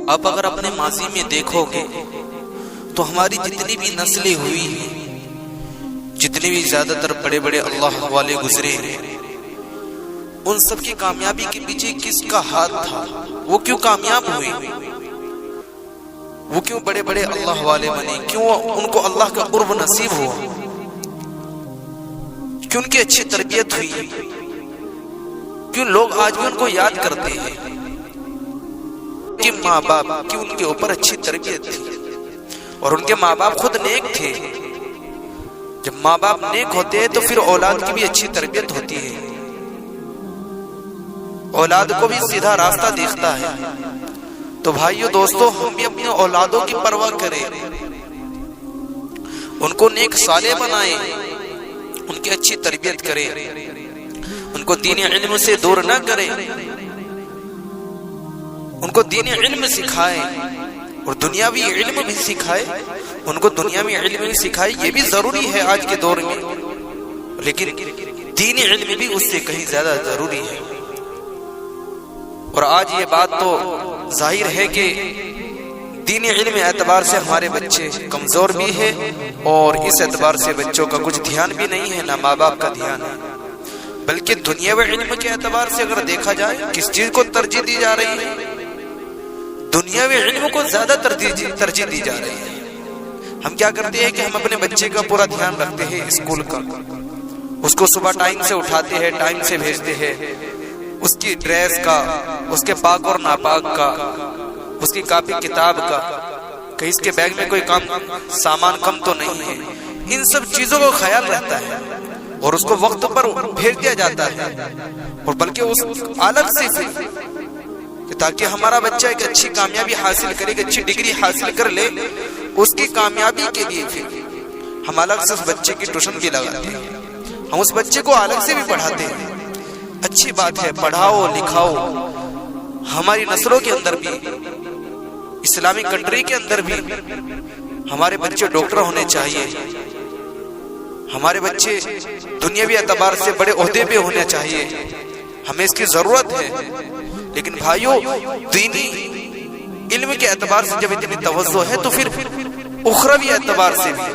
اب اگر اپنے ماضی میں دیکھو گے تو ہماری جتنی بھی نسلیں ہوئی ہیں، جتنے بھی زیادہ تر بڑے بڑے اللہ والے گزرے ہیں، ان سب کی کامیابی کے پیچھے کس کا ہاتھ تھا؟ وہ کیوں کامیاب ہوئے؟ وہ کیوں بڑے بڑے اللہ والے بنے؟ کیوں ان کو اللہ کا قرب نصیب ہوا؟ کیوں ان کی اچھی تربیت ہوئی؟ کیوں لوگ آج بھی ان کو یاد کرتے ہیں؟ کہ ماں باپ کی ان کے اوپر اچھی تربیت تھی اور ان کے ماں باپ خود نیک تھے۔ جب ماں باپ نیک ہوتے ہیں تو پھر اولاد کی بھی اچھی تربیت ہوتی ہے، اولاد کو بھی سیدھا راستہ دیکھتا ہے۔ تو بھائیو دوستو، ہم بھی اپنی اولادوں کی پرواہ کریں، ان کو نیک صالح بنائیں، ان کی اچھی تربیت کریں، ان کو دین علم سے دور نہ کریں، ان کو دین علم سکھائیں اور دنیاوی علم بھی سکھائے۔ ان کو دنیاوی علم بھی سکھائے، یہ بھی ضروری ہے آج کے دور میں، لیکن دینی علم بھی اس سے کہیں زیادہ ضروری ہے۔ اور آج یہ بات تو ظاہر ہے کہ دینی علم اعتبار سے ہمارے بچے کمزور بھی ہیں، اور اس اعتبار سے بچوں کا کچھ دھیان بھی نہیں ہے، نہ ماں باپ کا دھیان ہے۔ بلکہ دنیاوی علم کے اعتبار سے اگر دیکھا جائے، کس چیز کو ترجیح دی جا رہی ہے؟ دنیاوی علم کو زیادہ ترجیح دی جا رہی ہے۔ ہم کیا کرتے ہیں کہ ہم اپنے بچے کا پورا دھیان رکھتے ہیں اسکول کا، اس کو صبح ٹائم سے اٹھاتے ہیں، ٹائم سے بھیجتے ہیں، اس کی ڈریس کا، اس کے پاک اور ناپاک کا، اس کی کاپی کتاب کا، کہیں اس کے بیگ میں کوئی سامان کم تو نہیں ہے، ان سب چیزوں کو خیال رہتا ہے اور اس کو وقت پر بھیج دیا جاتا ہے۔ اور بلکہ اس الگ سے تاکہ ہمارا بچہ ایک اچھی کامیابی حاصل کرے، ایک اچھی ڈگری حاصل کر لے، اس کی کامیابی کے لیے پھر ہم الگ سے اس بچے کی ٹیوشن بھی لگاتے ہیں، ہم اس بچے کو الگ سے بھی پڑھاتے ہیں۔ اچھی بات ہے، پڑھاؤ لکھاؤ۔ ہماری نسلوں کے اندر بھی، اسلامی کنٹری کے اندر بھی ہمارے بچے ڈاکٹر ہونے چاہیے، ہمارے بچے دنیاوی اعتبار سے بڑے عہدے پہ ہونے چاہیے، ہمیں اس کی ضرورت ہے۔ لیکن بھائیو، دینی علم کے اعتبار سے جب اتنی توجہ ہے تو پھر اخروی اعتبار سے بھی،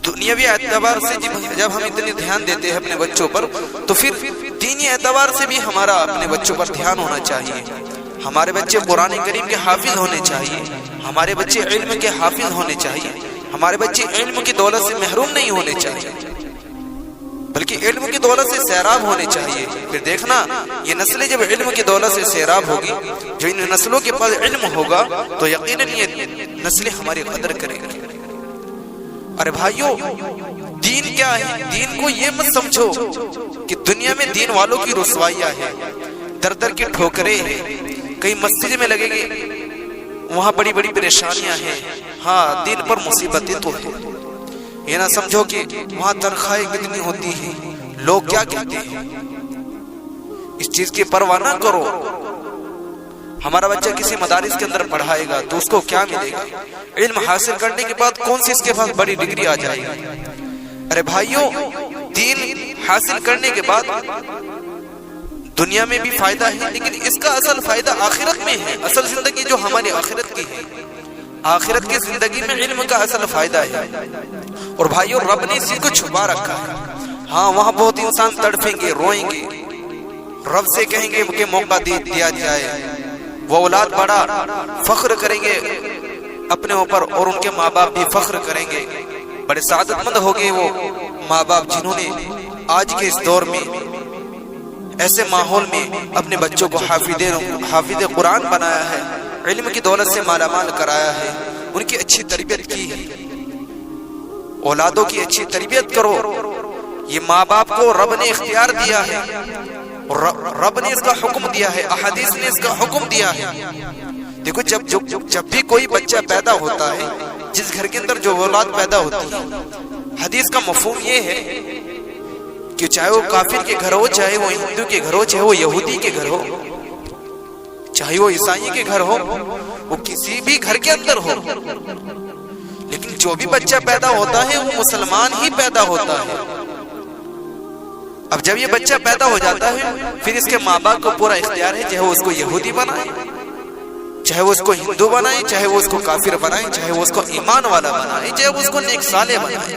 دنیاوی اعتبار سے جب ہم اتنے دھیان دیتے ہیں اپنے بچوں پر، تو پھر دینی اعتبار سے بھی ہمارا اپنے بچوں پر دھیان ہونا چاہیے۔ ہمارے بچے قرآن کریم کے حافظ ہونے چاہیے، ہمارے بچے علم کے حافظ ہونے چاہیے، ہمارے بچے علم کی دولت سے محروم نہیں ہونے چاہیے، بلکہ علم کی دولت سے سیراب ہونے چاہیے۔ پھر دیکھنا، یہ نسلیں جب علم کی دولت سے سیراب ہوگی، جو ان نسلوں کے پاس علم ہوگا، تو یقیناً یہ نسلیں ہماری قدر کریں گی۔ ارے بھائیو، دین کیا ہے؟ دین کو یہ مت سمجھو کہ دنیا میں دین والوں کی رسوائیاں ہیں، در در کی ٹھوکریں ہیں، کہیں مسجد میں لگے گی وہاں بڑی بڑی پریشانیاں ہیں۔ ہاں، دین پر مصیبتیں تو ہیں، یہ نہ سمجھو کہ وہاں تنخواہیں کتنی ہوتی ہیں، لوگ کیا کہتے ہیں، اس چیز کی پرواہ نہ کرو۔ ہمارا بچہ کسی مدارس کے اندر پڑھائے گا تو اس کو کیا ملے گا؟ علم حاصل کرنے کے بعد کون سی اس کے پاس بڑی ڈگری آ جائے گی؟ ارے بھائیو، دین حاصل کرنے کے بعد دنیا میں بھی فائدہ ہے، لیکن اس کا اصل فائدہ آخرت میں ہے۔ اصل زندگی جو ہماری آخرت کی ہے، آخرت کی زندگی میں علم کا اصل فائدہ ہے۔ اور بھائیو، رب نے اسی کو چھپا رکھا ہے۔ ہاں، وہاں بہت انسان تڑپیں گے، روئیں گے، رب سے کہیں گے کہ موقع دیا جائے۔ وہ اولاد بڑا فخر کریں گے اپنے اوپر، اور ان کے ماں باپ بھی فخر کریں گے۔ بڑے سعادت مند ہو گئے وہ ماں باپ جنہوں نے آج کے اس دور میں، ایسے ماحول میں اپنے بچوں کو حافظ قرآن بنایا ہے، علم کی دولت سے مالا مال کرایا ہے، ان کی اچھی تربیت کی ہے۔ اولادوں کی اچھی تربیت کرو، یہ ماں باپ کو رب نے اختیار دیا ہے، اور رب نے اس کا حکم دیا ہے، احادیث نے اس کا حکم دیا ہے۔ دیکھو، جب بھی کوئی بچہ پیدا ہوتا ہے، جس گھر کے اندر جو اولاد پیدا ہوتی ہے، حدیث کا مفہوم یہ ہے کہ چاہے وہ کافر کے گھر ہو، چاہے وہ ہندو کے گھر ہو، چاہے وہ یہودی کے گھر ہو، چاہے وہ عیسائی کے گھر ہو، وہ کسی بھی گھر کے اندر ہو، لیکن جو بھی بچہ پیدا ہوتا ہے وہ مسلمان ہی پیدا ہوتا ہے۔ اب جب یہ بچہ پیدا ہو جاتا ہے پھر اس کے ماں باپ کو پورا اختیار ہے، چاہے وہ اس کو یہودی بنائے، چاہے وہ اس کو ہندو بنائے، چاہے وہ اس کو کافر بنائے، چاہے وہ اس کو ایمان والا بنائے، چاہے وہ اس کو نیک صالح بنائے۔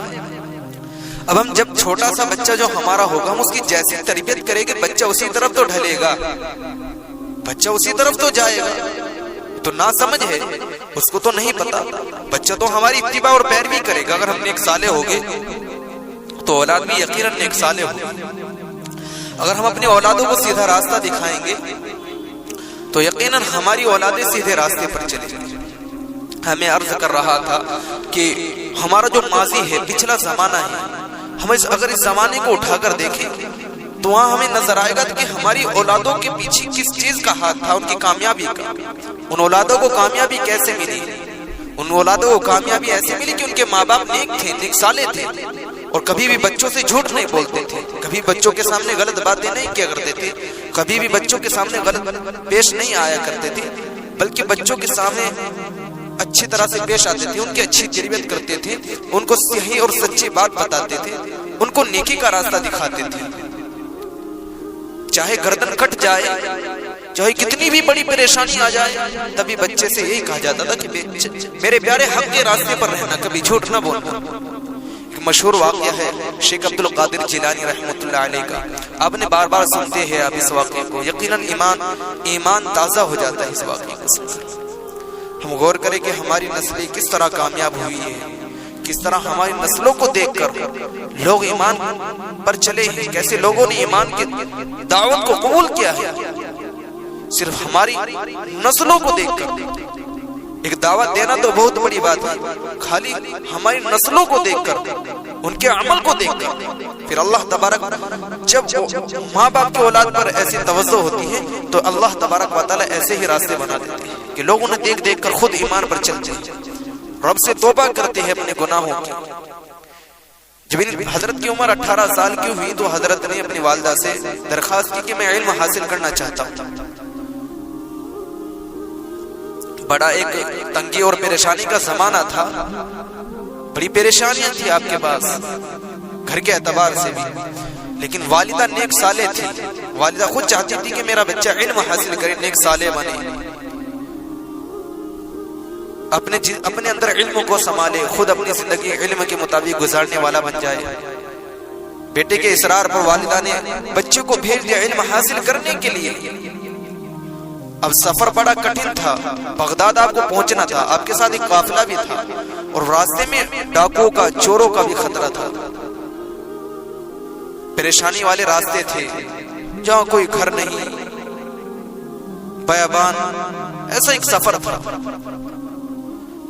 اب ہم جب چھوٹا سا بچہ جو ہمارا ہوگا ہم اس کی جیسی تربیت کریں گے بچہ اسی طرف تو ڈھلے گا، بچہ اسی طرف تو جائے گا۔ تو نا سمجھ ہے، اس کو تو نہیں پتا، بچہ تو ہماری اتباع اور پیروی کرے گا۔ اگر ہم نیک صالح ہوگے تو اولاد بھی یقیناً نیک صالح ہوگی۔ اگر ہم اپنی اولادوں کو سیدھا راستہ دکھائیں گے تو یقیناً ہماری اولادیں سیدھے راستے پر چلیں گی۔ ہمیں عرض کر رہا تھا کہ ہمارا جو ماضی ہے، پچھلا زمانہ ہے، ہم اگر اس زمانے کو اٹھا کر دیکھیں تو وہاں ہمیں نظر آئے گا کہ ہماری اولادوں کے پیچھے کس چیز کا ہاتھ تھا، ان کی کامیابی کا۔ ان اولادوں کو کامیابی کیسے ملی؟ ان اولادوں کو کامیابی ایسے ملی کہ ان کے ماں باپ نیک تھے، نیک صالح تھے، اور کبھی بھی بچوں سے جھوٹ نہیں بولتے تھے، کبھی بچوں کے سامنے غلط باتیں نہیں کیا کرتے تھے، کبھی بھی بچوں کے سامنے غلط پیش نہیں آیا کرتے تھے، بلکہ بچوں کے سامنے اچھی طرح سے پیش آتے تھے، ان کی اچھی تربیت کرتے تھے، ان کو صحیح اور سچی بات بتاتے تھے، ان کو نیکی کا راستہ دکھاتے تھے۔ چاہے گردن کٹ جائے، چاہے کتنی بھی بڑی پریشانی آ جائے، تبھی بچے سے یہی کہا جاتا تھا کہ میرے پیارے حق کے راستے پر رہنا، کبھی جھوٹ نہ بولنا۔ مشہور واقعہ ہے شیخ عبد القادر جیلانی رحمۃ اللہ علیہ کا، آپ نے بار بار سنتے ہیں آپ اس واقعے کو، یقیناً ایمان تازہ ہو جاتا ہے اس واقعے کو سن کر۔ ہم غور کریں کہ ہماری نسلیں کس طرح کامیاب ہوئی ہے، کس طرح ہماری نسلوں کو دیکھ کر لوگ ایمان پر چلے ہیں، کیسے لوگوں نے ایمان کی دعوت کو قبول کیا ہے، صرف ہماری نسلوں کو دیکھ کر۔ ایک دعوت دینا تو بہت بڑی بات ہے، خالی ہماری نسلوں کو دیکھ کر، ان کے عمل کو دیکھ کر، پھر اللہ تبارک جب ماں باپ کی اولاد پر ایسی توجہ ہوتی ہے تو اللہ تبارک و تعالی ایسے ہی راستے بنا دیتے ہیں کہ لوگ انہیں دیکھ دیکھ کر خود ایمان پر چلتے ہیں، رب سے توبہ کرتے ہیں اپنے گناہوں کی۔ جب حضرت کی عمر 18 سال کی ہوئی تو حضرت نے اپنی والدہ سے درخواست کی کہ میں علم حاصل کرنا چاہتا ہوں۔ بڑا ایک تنگی اور پریشانی کا زمانہ تھا، بڑی پریشانیاں تھی آپ کے پاس گھر کے اعتبار سے بھی، لیکن والدہ نیک صالح تھی، والدہ خود چاہتی تھی کہ میرا بچہ علم حاصل کرے، نیک صالح بنے، اپنے اندر علم کو سنبھالے، خود اپنی زندگی علم کے مطابق گزارنے والا بن جائے۔ بیٹے کے اصرار پر والدہ نے بچے کو بھیج دیا علم حاصل کرنے کے لیے۔ اب سفر بڑا کٹھن تھا، بغداد آپ کو پہنچنا تھا، آپ کے ساتھ ایک قافلہ بھی تھا، اور راستے میں ڈاکوؤں کا، چوروں کا بھی خطرہ تھا، پریشانی والے راستے تھے، جہاں کوئی گھر نہیں، بیابان، ایسا ایک سفر تھا۔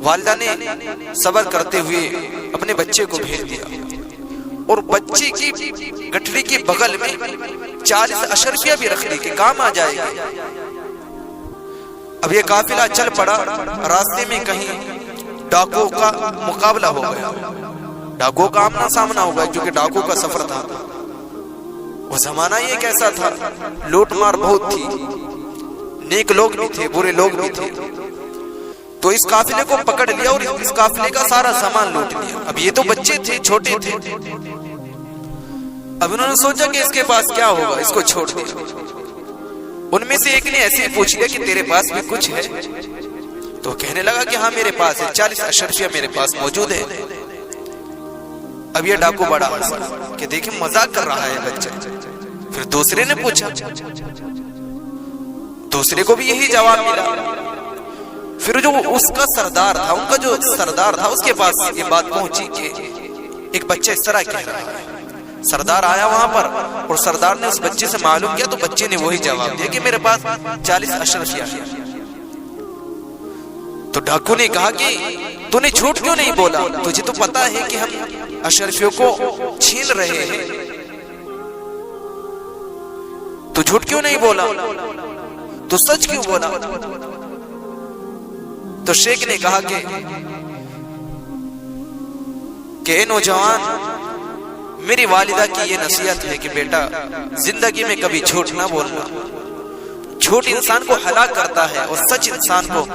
والدہ نے صبر کرتے ہوئے اپنے بچے کو بھیج دیا، اور بچے کی گٹھڑی کے بغل میں 40 اشرفیہ بھی رکھ دی کہ کام آ جائے گا۔ اب یہ قافلہ چل پڑا، راستے میں کہیں ڈاکو کا مقابلہ ہو گیا، ڈاکو کا آمنا سامنا ہو گیا، کیونکہ ڈاکو کا سفر تھا۔ وہ زمانہ یہ کیسا تھا، لوٹ مار بہت تھی، نیک لوگ بھی تھے، برے لوگ بھی تھے، تو اس قافلے کو پکڑ لیا اور اس قافلے کا سارا سامان لوٹ لیا۔ اب یہ تو بچے تھے، چھوٹے تھے، اب انہوں نے سوچا کہ اس کے پاس کیا ہوگا، اس کو چھوڑ دیا۔ ان میں سے ایک نے ایسے ہی پوچھ لیا کہ تیرے پاس بھی کچھ ہے؟ تو کہنے لگا کہ ہاں میرے پاس ہے، 40 اشرفیہ میرے پاس موجود ہے۔ اب یہ ڈاکو بڑا ہنسا کہ دیکھیں مذاق کر رہا ہے بچہ۔ پھر دوسرے نے پوچھا، دوسرے کو بھی یہی جواب ملا۔ پھر جو اس کا سردار تھا، ان کا جو سردار تھا، اس کے پاس یہ بات پہنچی کہ ایک بچہ اس طرح کہہ رہا ہے۔ سردار آیا وہاں پر اور سردار نے اس بچے سے معلوم کیا تو بچے نے وہی جواب دیا کہ میرے پاس 40 اشرفیہ ہے۔ تو ڈاکو نے کہا کہ تو نے جھوٹ کیوں نہیں بولا، تجھے تو پتا ہے کہ ہم اشرفیوں کو چھین رہے ہیں، تو جھوٹ کیوں نہیں بولا، تو سچ کیوں بولا؟ تو شیخ نے کہا کہ اے نوجوان، میری والدہ کی یہ نصیحت ہے کہ بیٹا زندگی میں کبھی جھوٹ نہ بولنا، جھوٹ انسان کو ہلاک کرتا ہے اور سچ انسان کو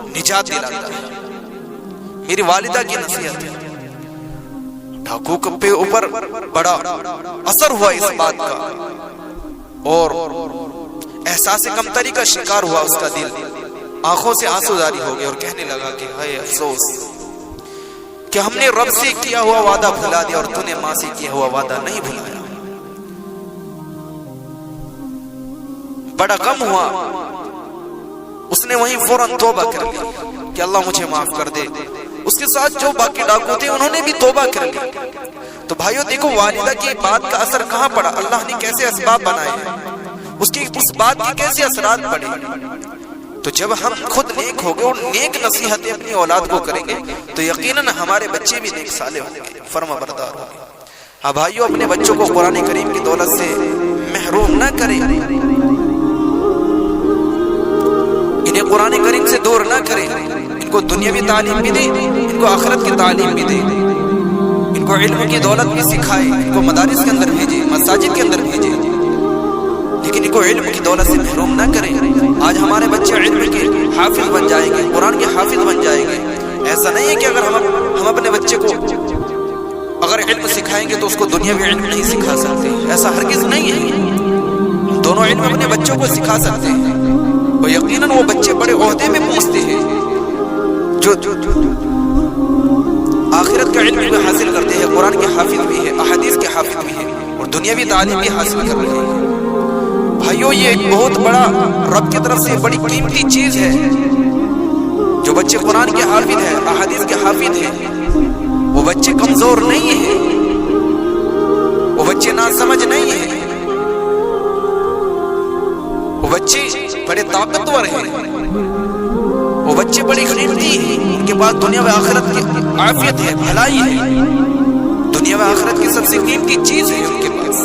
نجات دلاتا ہے، میری والدہ کی نصیحت ہے۔ ڈاکو کے اوپر بڑا اثر ہوا اس بات کا اور احساس کمتری کا شکار ہوا اس کا دل، آنکھوں سے آنسو جاری ہو گئے اور کہنے لگا کہ ہائے افسوس کہ ہم نے رب سے کیا ہوا وعدہ بھلا دیا اور تو نے ماں سے کیا ہوا وعدہ نہیں بھلایا۔ بڑا غم ہوا، اس نے وہیں فوراً توبہ کر لی کہ اللہ مجھے معاف کر دے۔ اس کے ساتھ جو باقی ڈاکو تھے انہوں نے بھی توبہ کر لی۔ تو بھائیو دیکھو والدہ کی بات کا اثر کہاں پڑا، اللہ نے کیسے اسباب بنائے ہیں، اس بات کی کیسے اثرات پڑے۔ تو جب ہم خود نیک ہو گئے اور نیک نصیحتیں اپنی اولاد کو کریں گے تو یقیناً ہمارے بچے بھی نیک صالح ہوں گے، فرما بردار ہوں گے۔ ہاں بھائیو، اپنے بچوں کو قرآن کریم کی دولت سے محروم نہ کریں، انہیں قرآن کریم سے دور نہ کریں، ان کو دنیاوی تعلیم بھی دیں، ان کو آخرت کی تعلیم بھی دیں، ان کو علم کی دولت بھی سکھائیں، ان کو مدارس کے اندر بھیجیں، مساجد کے اندر بھیجیں، لیکن ان کو علم کی دولت سے محروم نہ کریں۔ آج ہمارے بچے علم کے حافظ بن جائیں گے، قرآن کے حافظ بن جائیں گے۔ ایسا نہیں ہے کہ اگر ہم اپنے بچے کو اگر علم سکھائیں گے تو اس کو دنیاوی علم نہیں سکھا سکتے، ایسا ہرگز نہیں ہے۔ دونوں علم اپنے بچوں کو سکھا سکتے ہیں اور یقیناً وہ بچے بڑے عہدے میں پہنچتے ہیں جو آخرت کا علم بھی حاصل کرتے ہیں، قرآن کے حافظ بھی ہے، احادیث کے حافظ بھی ہے اور دنیاوی تعلیم بھی حاصل کر رہے ہیں۔ بھائیو، یہ ایک بہت بڑا رب کی طرف سے بڑی قیمتی چیز ہے۔ جو بچے قرآن کے حافظ ہیں، احادیث کے حافظ ہیں، وہ بچے کمزور نہیں ہیں، وہ بچے ناسمجھ نہیں ہیں، وہ بچے بڑے طاقتور ہیں، وہ بچے بڑی قیمتی ہیں، ان کے پاس دنیا و آخرت کی عافیت ہے، بھلائی ہے، دنیا و آخرت کی سب سے قیمتی چیز ہے ان کے پاس۔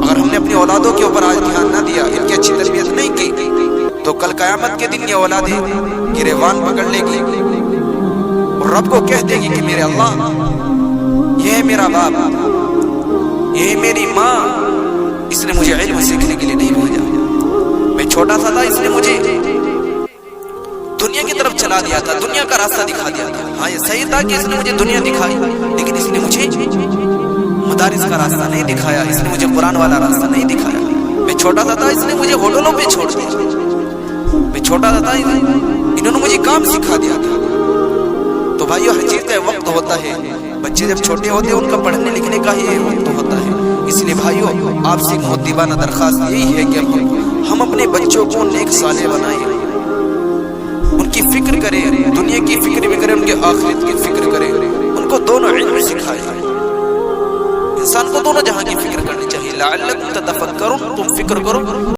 اگر ہم نے اپنی اولادوں کے اوپر آج دھیان نہ دیا، ان کی اچھی تربیت نہیں کی، تو کل قیامت کے دن یہ اولادیں گریبان پکڑ لے گی اور رب کو کہہ دے گی کہ میرے اللہ، یہ ہے میرا باپ، یہ ہے میری ماں، اس نے مجھے علم سیکھنے کے لیے نہیں بھیجا، میں چھوٹا سا تھا، اس نے مجھے دنیا کی طرف چلا دیا تھا، دنیا کا راستہ دکھا دیا تھا۔ ہاں، یہ صحیح تھا کہ اس نے مجھے دنیا دکھائی، لیکن اس نے مجھے مدارس کا راستہ نہیں دکھایا، اس نے مجھے قرآن والا راستہ نہیں دکھایا۔ میں چھوٹا سا تھا، اس نے مجھے ہوٹلوں پہ چھوڑ دیا، میں چھوٹا سا تھا، انہوں نے مجھے کام سکھا دیا تھا۔ تو بھائیو، ہر چیز کا وقت ہوتا ہے، بچے جب چھوٹے ہوتے ہیں ان کا پڑھنے لکھنے کا ہی وقت ہوتا ہے۔ اس لیے بھائیو، آپ سے مؤدبانہ درخواست یہی ہے کہ ہم اپنے بچوں کو نیک صالح بنائیں، ان کی فکر کریں، دنیا کی فکر بھی کریں، ان کے آخرت کی فکر کریں، ان کو دونوں علم سکھائیں۔ انسان کو دونوں جہاں کی فکر کرنی چاہیے۔ لعلکم تتفکرون، تم فکر کرو